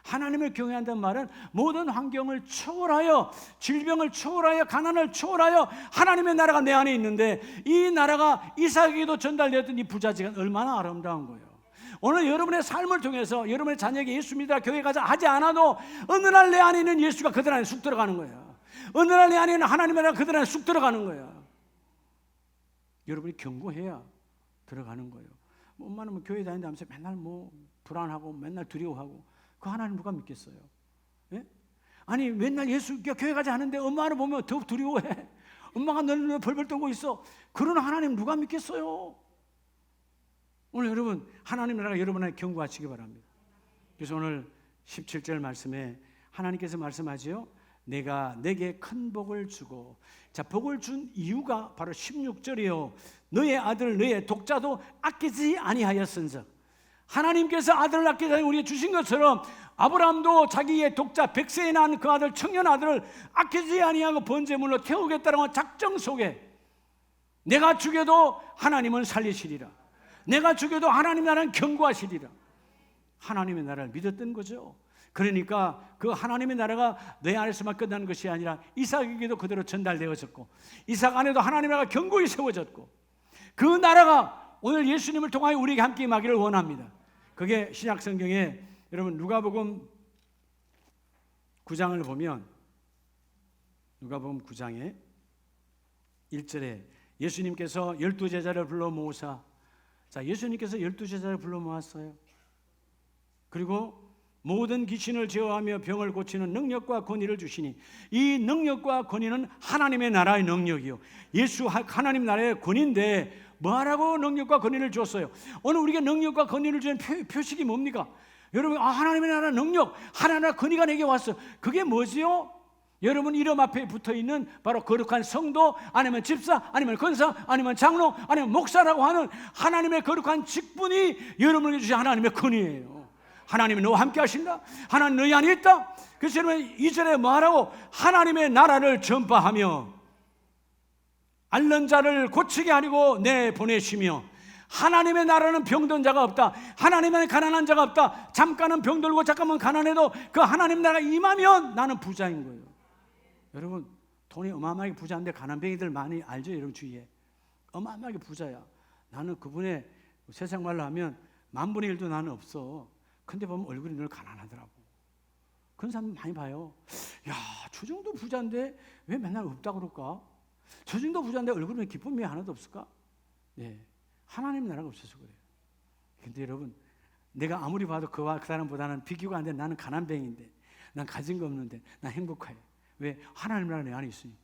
하나님을 경외한다는 말은 모든 환경을 초월하여, 질병을 초월하여, 가난을 초월하여 하나님의 나라가 내 안에 있는데, 이 나라가 이삭에게도 전달되었던 이 부자지간 얼마나 아름다운 거예요. 오늘 여러분의 삶을 통해서 여러분의 자녀에게 예수 믿으라, 교회 가자 하지 않아도 어느 날 내 안에 있는 예수가 그들 안에 쑥 들어가는 거예요. 어느 날 내 안에 있는 하나님의 나라가 그들 안에 쑥 들어가는 거예요. 여러분이 견고해야 들어가는 거예요. 엄마는 뭐 교회 다닌다면서 맨날 뭐 불안하고 맨날 두려워하고, 그 하나님 누가 믿겠어요? 예? 아니 맨날 예수 교회 가지 않는데 엄마를 보면 더욱 두려워해. 엄마가 널 벌벌 떨고 있어. 그런 하나님 누가 믿겠어요? 오늘 여러분 하나님 나라가 여러분 안에 견고하시기 바랍니다. 그래서 오늘 17절 말씀에 하나님께서 말씀하지요. 내가 내게 큰 복을 주고, 자, 복을 준 이유가 바로 16절이요. 너의 아들 너의 독자도 아끼지 아니하였은즉. 하나님께서 아들을 아끼지 우리에게 주신 것처럼 아브라함도 자기의 독자 100세에 난 그 아들 청년 아들을 아끼지 아니하고 번제물로 태우겠다는 작정 속에 내가 죽여도 하나님은 살리시리라, 내가 죽여도 하나님 나라는 견고하시리라, 하나님의 나라를 믿었던 거죠. 그러니까 그 하나님의 나라가 내 안에서만 끝나는 것이 아니라 이삭에게도 그대로 전달되어졌고, 이삭 안에도 하나님의 나라가 견고히 세워졌고, 그 나라가 오늘 예수님을 통하여 우리에게 함께 임하기를 원합니다. 그게 신약 성경에 여러분 누가복음 9장을 보면, 누가복음 9장에 1절에 예수님께서 12제자를 불러 모으사, 자, 예수님께서 12제자를 불러 모았어요. 그리고 모든 귀신을 제어하며 병을 고치는 능력과 권위를 주시니, 이 능력과 권위는 하나님의 나라의 능력이요, 예수 하나님 나라의 권위인데 뭐하라고 능력과 권위를 줬어요? 오늘 우리가 능력과 권위를 주는 표식이 뭡니까? 여러분, 하나님의 나라 능력, 하나님의 나라 권위가 내게 왔어. 그게 뭐지요? 여러분 이름 앞에 붙어있는 바로 거룩한 성도, 아니면 집사, 아니면 권사, 아니면 장로, 아니면 목사라고 하는 하나님의 거룩한 직분이 여러분에게 주신 하나님의 권위예요. 하나님이 너와 함께 하신다, 하나님 너희 안에 있다. 그래서 여러분 2절에 뭐하라고? 하나님의 나라를 전파하며 앓는 자를 고치게 하려고 내보내시며, 하나님의 나라는 병든 자가 없다, 하나님의 가난한 자가 없다. 잠깐은 병들고 잠깐은 가난해도 그 하나님 나라가 임하면 나는 부자인 거예요. 여러분 돈이 어마어마하게 부자인데 가난뱅이들 많이 알죠? 여러분 주위에 어마어마하게 부자야. 나는 그분의 세상 말로 하면 10,000분의 1도 나는 없어. 근데 보면 얼굴이 늘 가난하더라고. 그런 사람 많이 봐요. 야, 저 정도 부자인데 왜 맨날 없다고 그럴까? 저 정도 부자인데 얼굴에 기쁨이 하나도 없을까? 네, 하나님 나라가 없어서 그래요. 근데 여러분, 내가 아무리 봐도 그 사람보다는 비교가 안 돼. 나는 가난뱅인데, 난 가진 거 없는데 난 행복해. 왜? 하나님 나라 내 안에 있으니까.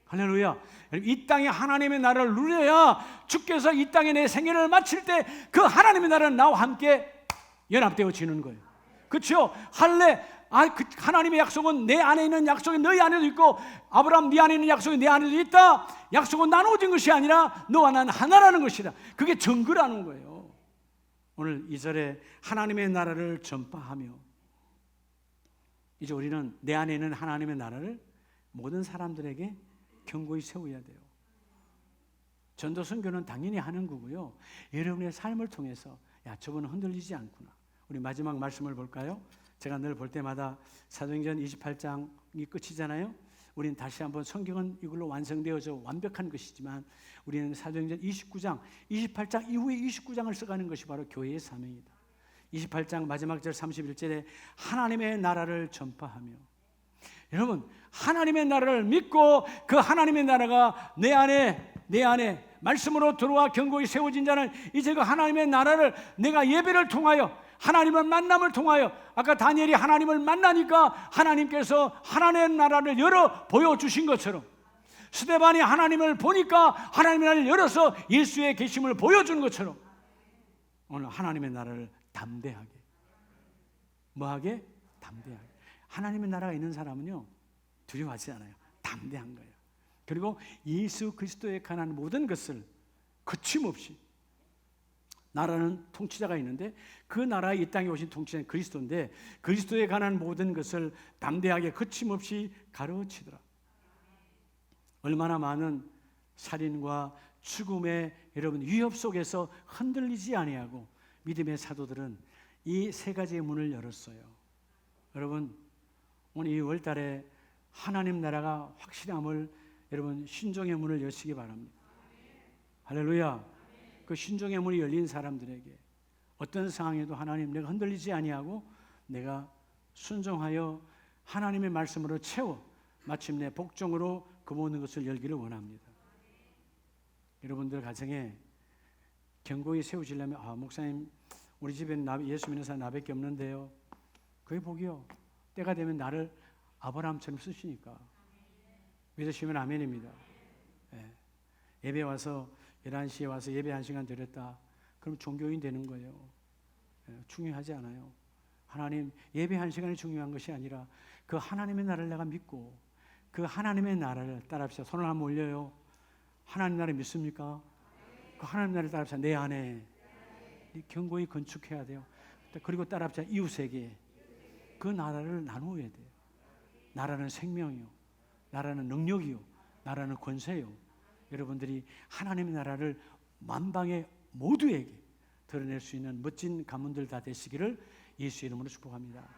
할렐루야. 이 땅에 하나님의 나라를 누려야 주께서 이 땅에 내 생애를 마칠 때 그 하나님의 나라는 나와 함께 연합되어지는 거예요. 그렇죠? 하나님의 약속은 내 안에 있는 약속이 너희 안에도 있고, 아브라함 네 안에 있는 약속이 내 안에도 있다. 약속은 나누어진 것이 아니라 너와 나는 하나라는 것이다. 그게 증거라는 거예요. 오늘 2절에 하나님의 나라를 전파하며, 이제 우리는 내 안에 있는 하나님의 나라를 모든 사람들에게 견고히 세워야 돼요. 전도 선교는 당연히 하는 거고요. 여러분의 삶을 통해서 야, 저분은 흔들리지 않구나. 우리 마지막 말씀을 볼까요? 제가 늘 볼 때마다 사도행전 28장이 끝이잖아요. 우리는 다시 한번, 성경은 이걸로 완성되어져 완벽한 것이지만 우리는 사도행전 29장, 28장 이후에 29장을 써가는 것이 바로 교회의 사명이다. 28장 마지막 절 31절에 하나님의 나라를 전파하며, 여러분 하나님의 나라를 믿고 그 하나님의 나라가 내 안에 말씀으로 들어와 견고히 세워진 자는 이제 그 하나님의 나라를 내가 예배를 통하여, 하나님의 만남을 통하여, 아까 다니엘이 하나님을 만나니까 하나님께서 하나님의 나라를 열어 보여주신 것처럼, 스데반이 하나님을 보니까 하나님의 나라를 열어서 예수의 계심을 보여준 것처럼, 오늘 하나님의 나라를 담대하게, 뭐하게? 담대하게. 하나님의 나라가 있는 사람은요 두려워하지 않아요. 담대한 거예요. 그리고 예수 그리스도에 관한 모든 것을 거침없이, 나라는 통치자가 있는데 그 나라의 이 땅에 오신 통치자는 그리스도인데, 그리스도에 관한 모든 것을 담대하게 거침없이 가르치더라. 얼마나 많은 살인과 죽음의 여러분 위협 속에서 흔들리지 아니하고 믿음의 사도들은 이 세 가지의 문을 열었어요. 여러분 오늘 이 월달에 하나님 나라가 확실함을, 여러분 신종의 문을 여시기 바랍니다. 할렐루야. 그 신종의 문이 열린 사람들에게 어떤 상황에도 하나님, 내가 흔들리지 아니하고 내가 순종하여 하나님의 말씀으로 채워 마침내 복종으로 그 모든 것을 열기를 원합니다. 여러분들 가정에 견고히 세우시려면, 목사님 우리 집에는 예수 믿는 사람 나밖에 없는데요. 그게 복이요. 때가 되면 나를 아브라함처럼 쓰시니까 믿으시면 아멘입니다. 예배 와서 11시에 와서 예배 1시간 드렸다. 그럼 종교인 되는 거예요. 중요하지 않아요. 하나님, 예배 1시간이 중요한 것이 아니라 그 하나님의 나라를 내가 믿고 그 하나님의 나라를 따라합시다. 손을 한번 올려요. 하나님 나라 믿습니까? 그 하나님 나라를 따라합시다. 내 안에 견고히 건축해야 돼요. 그리고 따라합시다. 이웃에게 그 나라를 나누어야 돼요. 나라는 생명이요, 나라는 능력이요, 나라는 권세요. 여러분들이 하나님의 나라를 만방의 모두에게 드러낼 수 있는 멋진 가문들 다 되시기를 예수 이름으로 축복합니다.